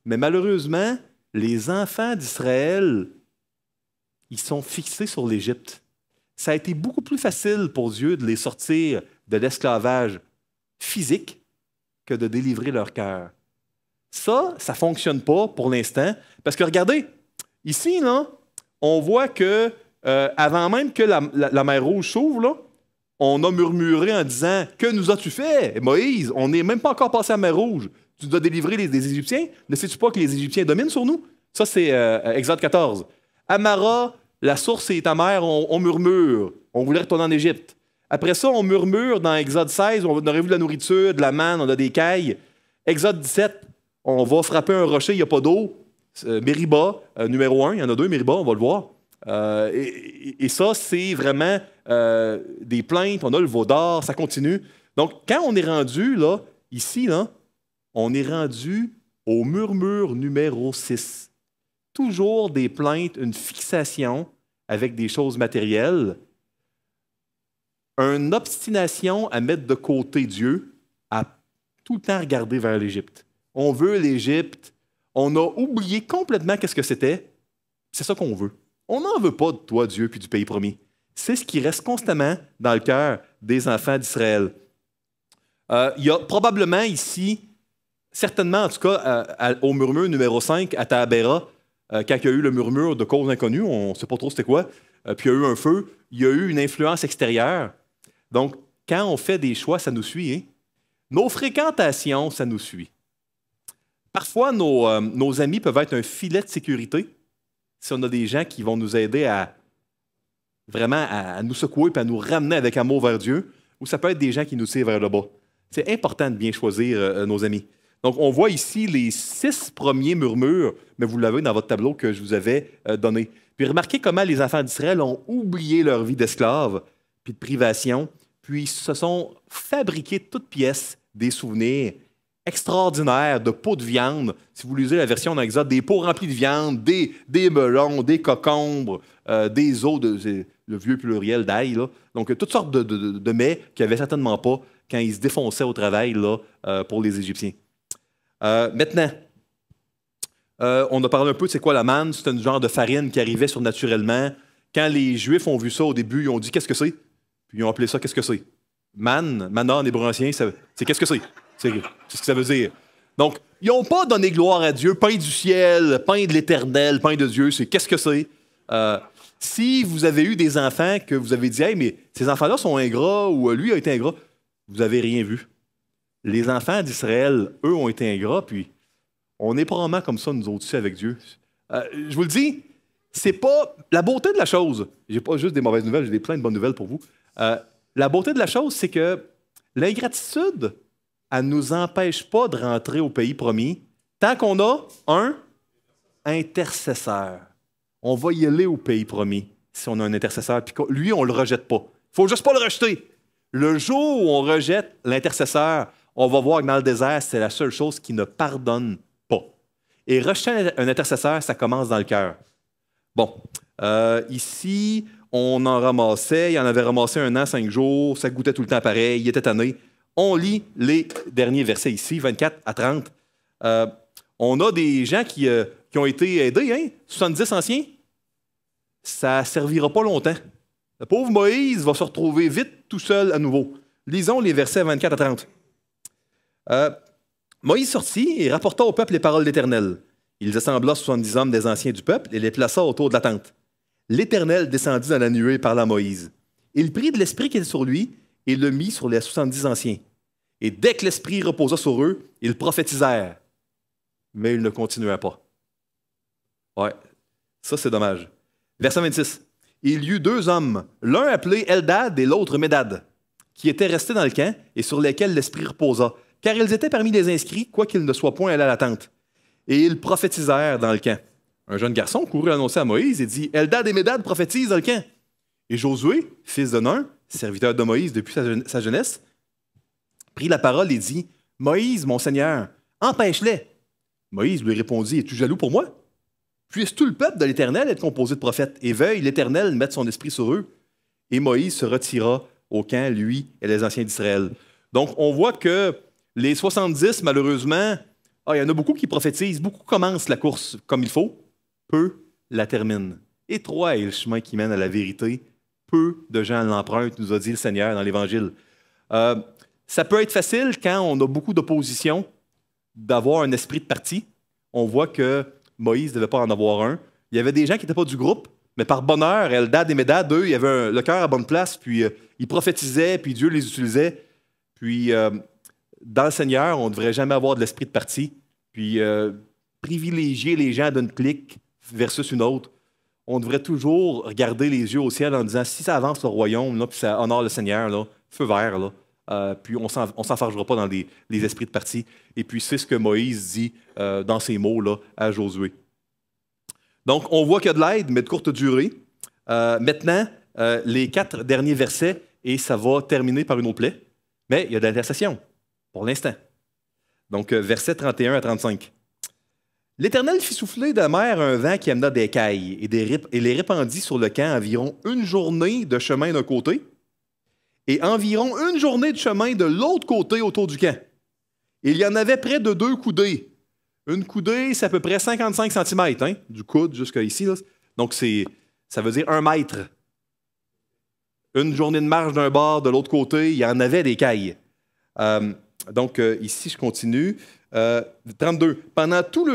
mais malheureusement, les enfants d'Israël, ils sont fixés sur l'Égypte. Ça a été beaucoup plus facile pour Dieu de les sortir de l'esclavage physique que de délivrer leur cœur. Ça ne fonctionne pas pour l'instant, parce que regardez, ici, là, on voit que avant même que la mer Rouge s'ouvre, là, on a murmuré en disant « Que nous as-tu fait, Moïse? On n'est même pas encore passé à la mer Rouge. Tu dois délivrer les Égyptiens. Ne sais-tu pas que les Égyptiens dominent sur nous? » Ça, c'est Exode 14. Amara, la source est amère, on murmure. On voulait retourner en Égypte. Après ça, on murmure dans Exode 16, on aurait vu de la nourriture, de la manne, on a des cailles. Exode 17, on va frapper un rocher, il n'y a pas d'eau. Mériba, numéro 1, il y en a 2, Mériba, on va le voir. Et ça, c'est vraiment des plaintes, on a le veau d'or, ça continue. Donc, quand on est rendu, là, ici, là, on est rendu au murmure numéro 6. Toujours des plaintes, une fixation avec des choses matérielles, une obstination à mettre de côté Dieu, à tout le temps regarder vers l'Égypte. On veut l'Égypte, on a oublié complètement qu'est-ce que c'était, c'est ça qu'on veut. On n'en veut pas de toi, Dieu, puis du pays promis. C'est ce qui reste constamment dans le cœur des enfants d'Israël. Il y a probablement ici, certainement en tout cas, au murmure numéro 5, à Tahabéra, quand il y a eu le murmure de cause inconnue, on ne sait pas trop c'était quoi, puis il y a eu un feu, il y a eu une influence extérieure. Donc, quand on fait des choix, ça nous suit. Hein? Nos fréquentations, ça nous suit. Parfois, nos amis peuvent être un filet de sécurité si on a des gens qui vont nous aider à vraiment à nous secouer et à nous ramener avec amour vers Dieu, ou ça peut être des gens qui nous tirent vers le bas. C'est important de bien choisir nos amis. Donc, on voit ici les 6 premiers murmures, mais vous l'avez dans votre tableau que je vous avais donné. Puis remarquez comment les enfants d'Israël ont oublié leur vie d'esclaves, puis de privation, puis se sont fabriqués de toutes pièces des souvenirs extraordinaires de pots de viande. Si vous lisez la version dans Exode, des pots remplis de viande, des melons, des cocombres, des os, le vieux pluriel d'ail. Donc, toutes sortes de mets qu'il n'y avait certainement pas quand ils se défonçaient au travail là, pour les Égyptiens. Maintenant, on a parlé un peu de c'est quoi la manne. C'est un genre de farine qui arrivait surnaturellement. Quand les Juifs ont vu ça au début, ils ont dit « Qu'est-ce que c'est? » Puis ils ont appelé ça « Qu'est-ce que c'est? » Manna en hébreu ancien, c'est « Qu'est-ce que c'est? » C'est ce que ça veut dire. Donc, ils n'ont pas donné gloire à Dieu, pain du ciel, pain de l'Éternel, pain de Dieu, c'est qu'est-ce que c'est? Si vous avez eu des enfants que vous avez dit « Hey, mais ces enfants-là sont ingrats » ou « Lui a été ingrat », vous n'avez rien vu. Les enfants d'Israël, eux, ont été ingrats, puis on est probablement comme ça, nous autres, avec Dieu. Je vous le dis, c'est pas la beauté de la chose. J'ai pas juste des mauvaises nouvelles, j'ai plein de bonnes nouvelles pour vous. La beauté de la chose, c'est que l'ingratitude, elle ne nous empêche pas de rentrer au pays promis tant qu'on a un intercesseur. On va y aller au pays promis si on a un intercesseur. Puis lui, on ne le rejette pas. faut juste pas le rejeter. Le jour où on rejette l'intercesseur, on va voir que dans le désert, c'est la seule chose qui ne pardonne pas. Et rejeter un intercesseur, ça commence dans le cœur. Bon, ici, on en ramassait, il en avait ramassé 1 an, 5 jours, ça goûtait tout le temps pareil, il était tanné. On lit les derniers versets ici, 24 à 30. On a des gens qui ont été aidés, hein? 70 anciens. Ça ne servira pas longtemps. Le pauvre Moïse va se retrouver vite tout seul à nouveau. Lisons les versets 24 à 30. Moïse sortit et rapporta au peuple les paroles d'Éternel. Il assembla 70 hommes des anciens du peuple et les plaça autour de la tente. L'Éternel descendit dans la nuée et parla à Moïse. Il prit de l'esprit qui était sur lui et le mit sur les 70 anciens. Et dès que l'esprit reposa sur eux, ils prophétisèrent. Mais ils ne continuaient pas. Ouais, ça c'est dommage. Verset 26. Il y eut 2 hommes, l'un appelé Eldad et l'autre Médad, qui étaient restés dans le camp et sur lesquels l'esprit reposa, car ils étaient parmi les inscrits, quoiqu'ils ne soient point allés à la tente. Et ils prophétisèrent dans le camp. Un jeune garçon courut annoncer à Moïse et dit, Eldad et Médad prophétisent dans le camp. Et Josué, fils de Nun, serviteur de Moïse depuis sa jeunesse, prit la parole et dit, Moïse, mon Seigneur, empêche-les. Moïse lui répondit, es-tu jaloux pour moi? Puisse tout le peuple de l'Éternel être composé de prophètes, et veuille l'Éternel mettre son esprit sur eux. Et Moïse se retira au camp, lui et les anciens d'Israël. Donc, on voit que les 70, malheureusement, il y en a beaucoup qui prophétisent, beaucoup commencent la course comme il faut, peu la terminent. Étroit est le chemin qui mène à la vérité, peu de gens l'empruntent, nous a dit le Seigneur dans l'Évangile. Ça peut être facile quand on a beaucoup d'opposition d'avoir un esprit de parti. On voit que Moïse ne devait pas en avoir un. Il y avait des gens qui n'étaient pas du groupe, mais par bonheur, Eldad et Médad, eux, ils avaient le cœur à bonne place, puis ils prophétisaient, puis Dieu les utilisait. Puis dans le Seigneur, on ne devrait jamais avoir de l'esprit de parti, puis privilégier les gens d'une clique versus une autre. On devrait toujours regarder les yeux au ciel en disant, si ça avance le royaume, là, puis ça honore le Seigneur, là, feu vert, là, puis on ne s'enfargera pas dans les esprits de parti. Et puis c'est ce que Moïse dit dans ces mots-là à Josué. Donc on voit qu'il y a de l'aide, mais de courte durée. Maintenant, les 4 derniers versets, et ça va terminer par une autre plaie, mais il y a de l'intercession, pour l'instant. Donc versets 31 à 35. L'Éternel fit souffler de la mer un vent qui amena des cailles et les répandit sur le camp environ 1 journée de chemin d'un côté, et environ 1 journée de chemin de l'autre côté autour du camp. Il y en avait près de 2 coudées. Une coudée, c'est à peu près 55 cm, hein, du coude jusqu'à ici. Là. Donc, ça veut dire 1 mètre. Une journée de marche d'un bord, de l'autre côté, il y en avait des cailles. Ici, je continue. 32. Pendant tout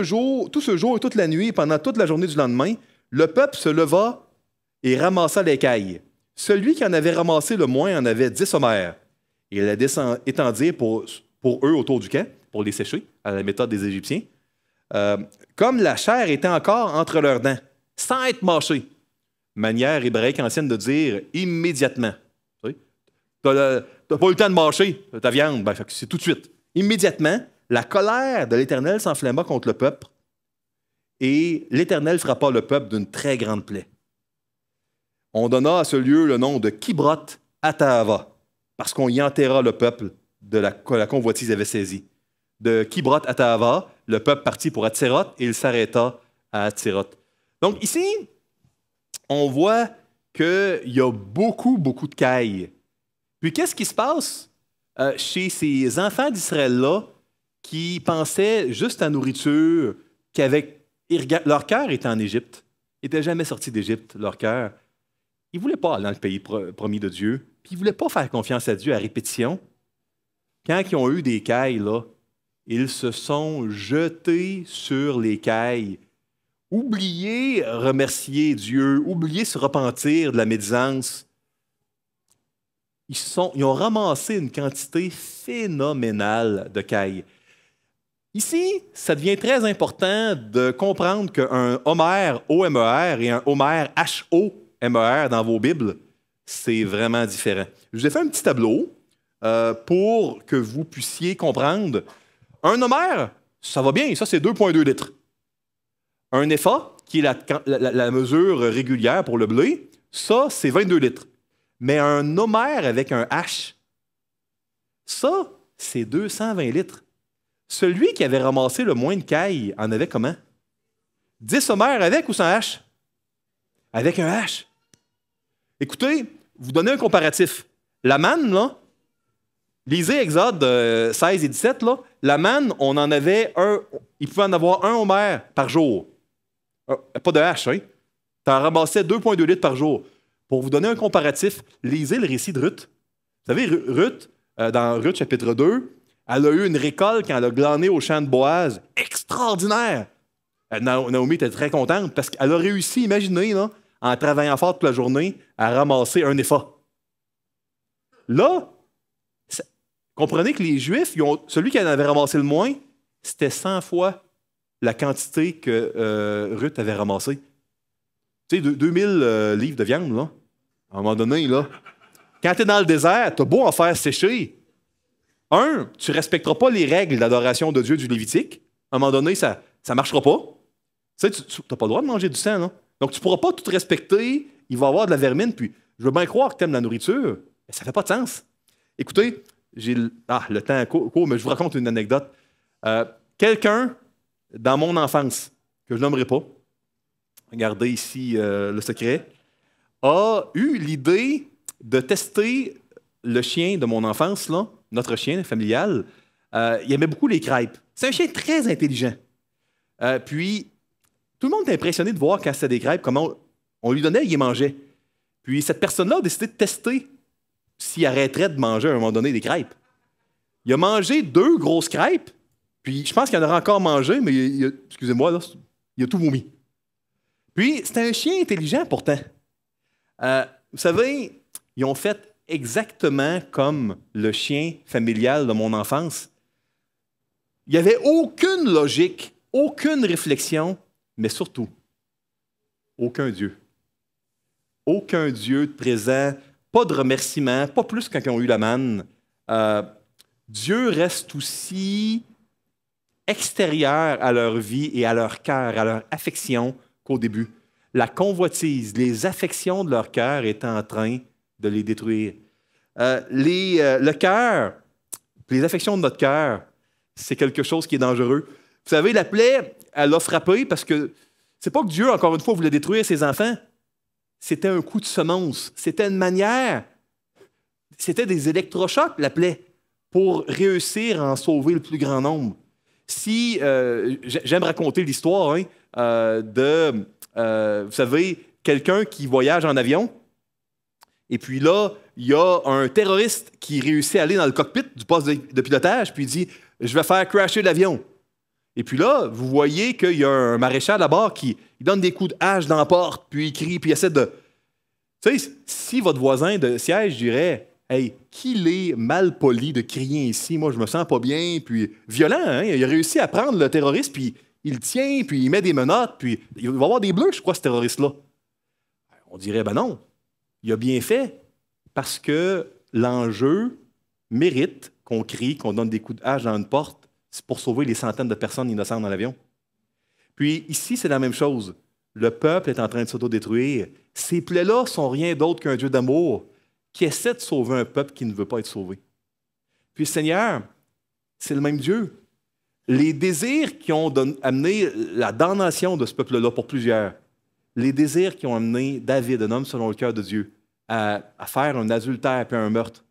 ce jour et toute la nuit, et pendant toute la journée du lendemain, le peuple se leva et ramassa les cailles. Celui qui en avait ramassé le moins en avait 10 homères. Et il a étendu pour eux autour du camp, pour les sécher, à la méthode des Égyptiens, comme la chair était encore entre leurs dents, sans être mâchée. Manière hébraïque ancienne de dire immédiatement. Tu n'as pas eu le temps de mâcher ta viande, c'est tout de suite. Immédiatement, la colère de l'Éternel s'enflamma contre le peuple, et l'Éternel frappa le peuple d'une très grande plaie. On donna à ce lieu le nom de Kibroth Hattaava, parce qu'on y enterra le peuple que la convoitise avait saisi. De Kibroth Hattaava, le peuple partit pour Hatzeroth et il s'arrêta à Hatzeroth. Donc ici, on voit qu'il y a beaucoup, beaucoup de cailles. Puis qu'est-ce qui se passe chez ces enfants d'Israël-là qui pensaient juste à nourriture, leur cœur était en Égypte. Ils n'étaient jamais sortis d'Égypte, leur cœur. Ils ne voulaient pas aller dans le pays promis de Dieu, puis ils ne voulaient pas faire confiance à Dieu à répétition. Quand ils ont eu des cailles, là, ils se sont jetés sur les cailles. Oubliez remercier Dieu, oubliez se repentir de la médisance. Ils ont ramassé une quantité phénoménale de cailles. Ici, ça devient très important de comprendre qu'un homère, O-M-E-R, et un homère, H-O-M-E-R, dans vos Bibles, c'est vraiment différent. Je vous ai fait un petit tableau pour que vous puissiez comprendre. Un homère, ça va bien, ça c'est 2,2 litres. Un épha, qui est la mesure régulière pour le blé, ça c'est 22 litres. Mais un homère avec un H, ça, c'est 220 litres. Celui qui avait ramassé le moins de cailles en avait comment? 10 homères avec ou sans H? Avec un H. Écoutez, vous donnez un comparatif. La manne, là, lisez Exode 16 et 17, là, la manne, on en avait un, il pouvait en avoir un homère par jour. Pas de H, hein? Tu en ramassais 2,2 litres par jour. Pour vous donner un comparatif, lisez le récit de Ruth. Vous savez, Ruth, dans Ruth chapitre 2, elle a eu une récolte quand elle a glané au champ de Boaz. Extraordinaire! Naomi était très contente parce qu'elle a réussi, imaginez, là, en travaillant fort toute la journée, à ramasser un épha. Là, comprenez que les Juifs, celui qui en avait ramassé le moins, c'était 100 fois la quantité que Ruth avait ramassée. Tu sais, 2000 livres de viande, là, à un moment donné, là. Quand tu es dans le désert, tu as beau en faire sécher. Tu ne respecteras pas les règles d'adoration de Dieu du Lévitique. À un moment donné, ça ne marchera pas. Tu sais, tu n'as pas le droit de manger du sang, non? Donc, tu ne pourras pas tout respecter. Il va y avoir de la vermine. Puis, je veux bien croire que tu aimes la nourriture, mais ça ne fait pas de sens. Écoutez, le temps est court, mais je vous raconte une anecdote. Quelqu'un, dans mon enfance, que je nommerai pas, regardez ici le secret, a eu l'idée de tester le chien de mon enfance, là, notre chien familial. Il aimait beaucoup les crêpes. C'est un chien très intelligent. Puis, tout le monde est impressionné de voir quand c'était des crêpes, comment on lui donnait et il les mangeait. Puis, cette personne-là a décidé de tester s'il arrêterait de manger à un moment donné des crêpes. Il a mangé 2 grosses crêpes, puis je pense qu'il en aura encore mangé, mais excusez-moi, là, il a tout vomi. Puis, c'était un chien intelligent pourtant. Vous savez, ils ont fait exactement comme le chien familial de mon enfance. Il n'y avait aucune logique, aucune réflexion, mais surtout, aucun Dieu. Aucun Dieu de présent, pas de remerciement, pas plus quand ils ont eu la manne. Dieu reste aussi extérieur à leur vie et à leur cœur, à leur affection qu'au début. La convoitise, les affections de leur cœur étaient en train de les détruire. Le cœur, les affections de notre cœur, c'est quelque chose qui est dangereux. Vous savez, la plaie, elle l'a frappé parce que c'est pas que Dieu, encore une fois, voulait détruire ses enfants. C'était un coup de semonce. C'était une manière. C'était des électrochocs, la plaie, pour réussir à en sauver le plus grand nombre. Si, j'aime raconter l'histoire vous savez, quelqu'un qui voyage en avion, et puis là, il y a un terroriste qui réussit à aller dans le cockpit du poste de pilotage, puis il dit « Je vais faire crasher l'avion ». Et puis là, vous voyez qu'il y a un maréchal là-bas qui donne des coups de hache dans la porte, puis il crie, puis il essaie de... Tu sais, si votre voisin de siège dirait « Hey, qu'il est mal poli de crier ici, moi je me sens pas bien », puis violent, hein? Il a réussi à prendre le terroriste, puis il le tient, puis il met des menottes, puis il va avoir des bleus, je crois, ce terroriste-là. On dirait « Ben non, il a bien fait, parce que l'enjeu mérite qu'on crie, qu'on donne des coups de hache dans une porte, c'est pour sauver les centaines de personnes innocentes dans l'avion. » Puis ici, c'est la même chose. Le peuple est en train de s'autodétruire. Ces plaies-là sont rien d'autre qu'un Dieu d'amour qui essaie de sauver un peuple qui ne veut pas être sauvé. Puis Seigneur, c'est le même Dieu. Les désirs qui ont amené la damnation de ce peuple-là pour plusieurs, les désirs qui ont amené David, un homme selon le cœur de Dieu, à faire un adultère et un meurtre,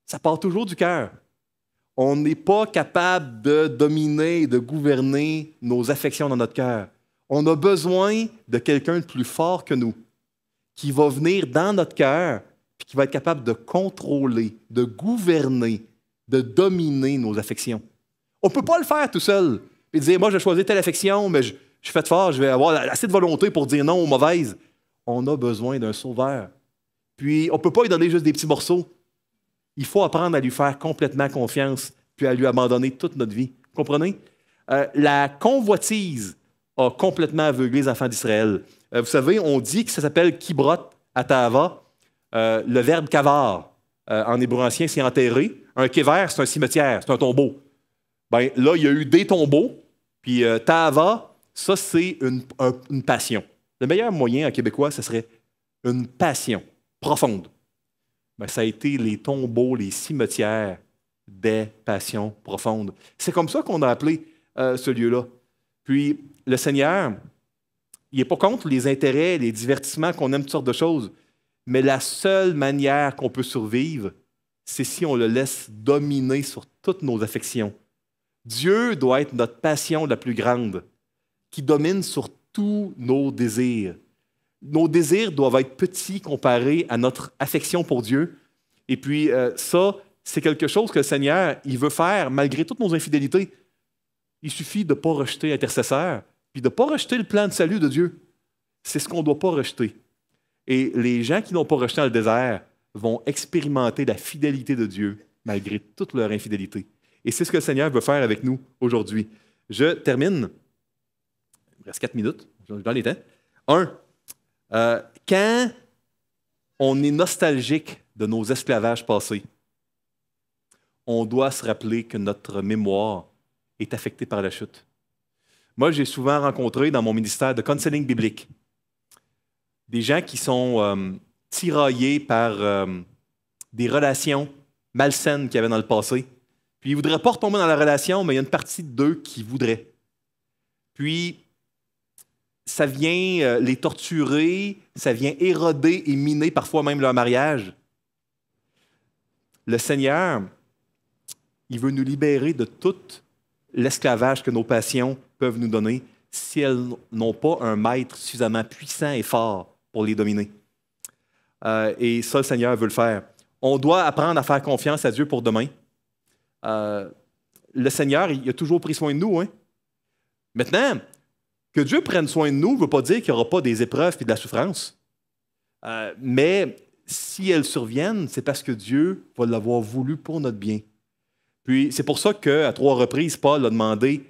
ça part toujours du cœur. On n'est pas capable de dominer, de gouverner nos affections dans notre cœur. On a besoin de quelqu'un de plus fort que nous, qui va venir dans notre cœur et qui va être capable de contrôler, de gouverner, de dominer nos affections. On ne peut pas le faire tout seul et dire « Moi, je vais choisir telle affection, mais je suis fait fort, je vais avoir assez de volonté pour dire non aux mauvaises. » On a besoin d'un sauveur. Puis, on ne peut pas lui donner juste des petits morceaux. Il faut apprendre à lui faire complètement confiance puis à lui abandonner toute notre vie. Vous comprenez? La convoitise a complètement aveuglé les enfants d'Israël. Vous savez, on dit que ça s'appelle kibrot atava, le verbe kavar. En hébreu ancien, c'est enterré. Un kever, c'est un cimetière, c'est un tombeau. Ben, là, il y a eu des tombeaux, puis ta'ava, ça, c'est une passion. Le meilleur moyen en québécois, ce serait une passion profonde. ben, ça a été les tombeaux, les cimetières des passions profondes. C'est comme ça qu'on a appelé ce lieu-là. Puis, le Seigneur, il n'est pas contre les intérêts, les divertissements, qu'on aime toutes sortes de choses, mais la seule manière qu'on peut survivre, c'est si on le laisse dominer sur toutes nos affections. Dieu doit être notre passion la plus grande, qui domine sur tous nos désirs. Nos désirs doivent être petits comparés à notre affection pour Dieu. Et puis ça, c'est quelque chose que le Seigneur, il veut faire malgré toutes nos infidélités. Il suffit de ne pas rejeter l'intercesseur, puis de ne pas rejeter le plan de salut de Dieu. C'est ce qu'on ne doit pas rejeter. Et les gens qui n'ont pas rejeté dans le désert vont expérimenter la fidélité de Dieu malgré toute leur infidélité. Et c'est ce que le Seigneur veut faire avec nous aujourd'hui. Je termine. Il me reste 4 minutes. Je suis dans les temps. Quand on est nostalgique de nos esclavages passés, on doit se rappeler que notre mémoire est affectée par la chute. Moi, j'ai souvent rencontré dans mon ministère de counseling biblique des gens qui sont tiraillés par des relations malsaines qu'il y avait dans le passé. Puis ils ne voudraient pas retomber dans la relation, mais il y a une partie d'eux qui voudraient. Puis, ça vient les torturer, ça vient éroder et miner parfois même leur mariage. Le Seigneur, il veut nous libérer de tout l'esclavage que nos passions peuvent nous donner si elles n'ont pas un maître suffisamment puissant et fort pour les dominer. Et ça, le Seigneur veut le faire. On doit apprendre à faire confiance à Dieu pour demain. Le Seigneur, il a toujours pris soin de nous. Hein? Maintenant, que Dieu prenne soin de nous ne veut pas dire qu'il n'y aura pas des épreuves et de la souffrance. Mais si elles surviennent, c'est parce que Dieu va l'avoir voulu pour notre bien. Puis c'est pour ça qu'à 3 reprises, Paul a demandé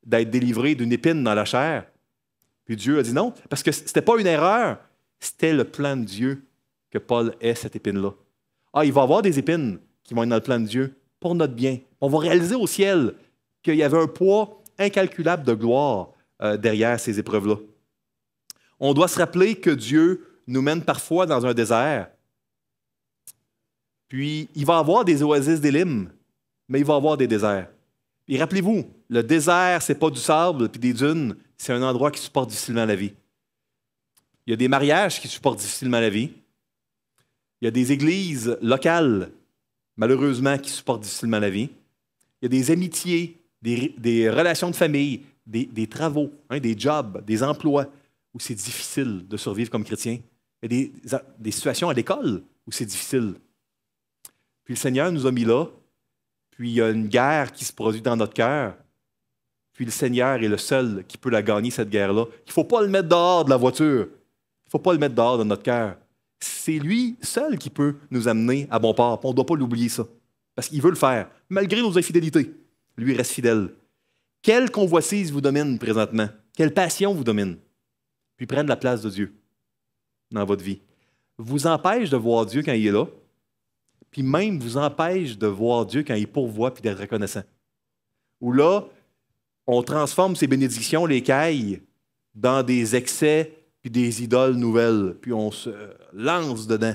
d'être délivré d'une épine dans la chair. Puis Dieu a dit non, parce que ce n'était pas une erreur, c'était le plan de Dieu que Paul ait cette épine-là. Ah, il va y avoir des épines qui vont être dans le plan de Dieu pour notre bien. On va réaliser au ciel qu'il y avait un poids incalculable de gloire derrière ces épreuves-là. On doit se rappeler que Dieu nous mène parfois dans un désert. Puis, il va y avoir des oasis d'Élim, mais il va y avoir des déserts. Et rappelez-vous, le désert, ce n'est pas du sable puis des dunes, c'est un endroit qui supporte difficilement la vie. Il y a des mariages qui supportent difficilement la vie. Il y a des églises locales, malheureusement, qui supportent difficilement la vie. Il y a des amitiés, des relations de famille, des travaux, des jobs, des emplois où c'est difficile de survivre comme chrétien. Il y a des situations à l'école où c'est difficile. Puis le Seigneur nous a mis là, puis il y a une guerre qui se produit dans notre cœur, puis le Seigneur est le seul qui peut la gagner, cette guerre-là. Il ne faut pas le mettre dehors de la voiture. Il ne faut pas le mettre dehors de notre cœur. C'est lui seul qui peut nous amener à bon port. On ne doit pas l'oublier, ça. Parce qu'il veut le faire, malgré nos infidélités. Lui reste fidèle. Quelle convoitise vous domine présentement? Quelle passion vous domine? Puis prenne la place de Dieu dans votre vie. Vous empêche de voir Dieu quand il est là, puis même vous empêche de voir Dieu quand il pourvoit puis d'être reconnaissant. Ou là, on transforme ces bénédictions, les cailles, dans des excès puis des idoles nouvelles, puis on se lance dedans.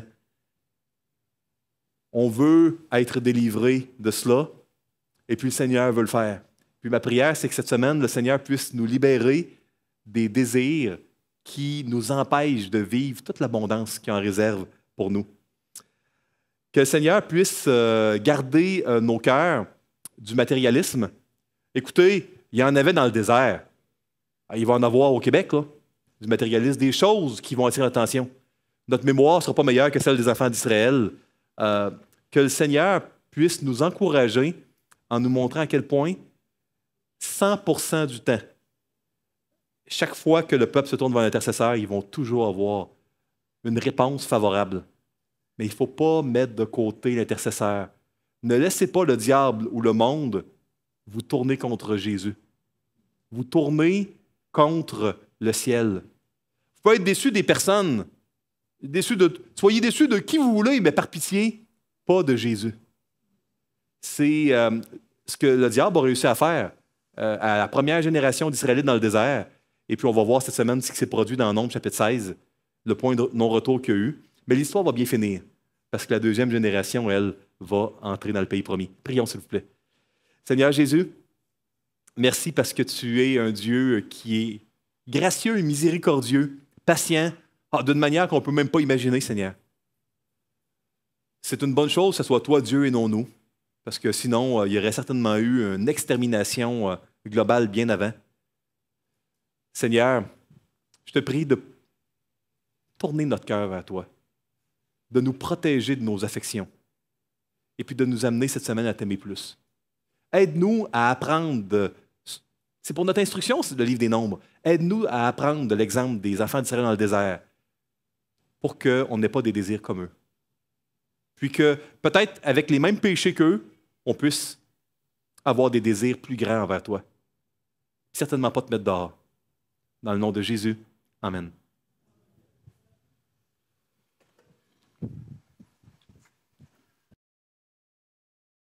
On veut être délivré de cela, et puis le Seigneur veut le faire. Puis ma prière, c'est que cette semaine, le Seigneur puisse nous libérer des désirs qui nous empêchent de vivre toute l'abondance qu'il en réserve pour nous. Que le Seigneur puisse garder nos cœurs du matérialisme. Écoutez, il y en avait dans le désert. Il va en avoir au Québec, là, du matérialisme, des choses qui vont attirer l'attention. Notre mémoire ne sera pas meilleure que celle des enfants d'Israël. Que le Seigneur puisse nous encourager en nous montrant à quel point 100% du temps, chaque fois que le peuple se tourne vers l'intercesseur, ils vont toujours avoir une réponse favorable. Mais il ne faut pas mettre de côté l'intercesseur. Ne laissez pas le diable ou le monde vous tourner contre Jésus. Vous tournez contre le ciel. Vous pouvez être déçu des personnes. Soyez déçus de qui vous voulez, mais par pitié, pas de Jésus. C'est ce que le diable a réussi à faire à la première génération d'Israélites dans le désert. Et puis on va voir cette semaine ce qui s'est produit dans Nombres chapitre 16, le point de non-retour qu'il y a eu. Mais l'histoire va bien finir. parce que la deuxième génération, elle, va entrer dans le pays promis. Prions, s'il vous plaît. Seigneur Jésus, merci parce que tu es un Dieu qui est gracieux et miséricordieux, patient, d'une manière qu'on ne peut même pas imaginer, Seigneur. C'est une bonne chose que ce soit toi, Dieu, et non nous, parce que sinon, il y aurait certainement eu une extermination globale bien avant. Seigneur, je te prie de tourner notre cœur vers toi, de nous protéger de nos affections, et puis de nous amener cette semaine à t'aimer plus. Aide-nous à apprendre, c'est pour notre instruction, c'est le livre des Nombres, aide-nous à apprendre de l'exemple des enfants d'Israël dans le désert, pour qu'on n'ait pas des désirs comme eux. Puis que peut-être avec les mêmes péchés qu'eux, on puisse avoir des désirs plus grands envers toi. Certainement pas te mettre dehors. Dans le nom de Jésus, amen.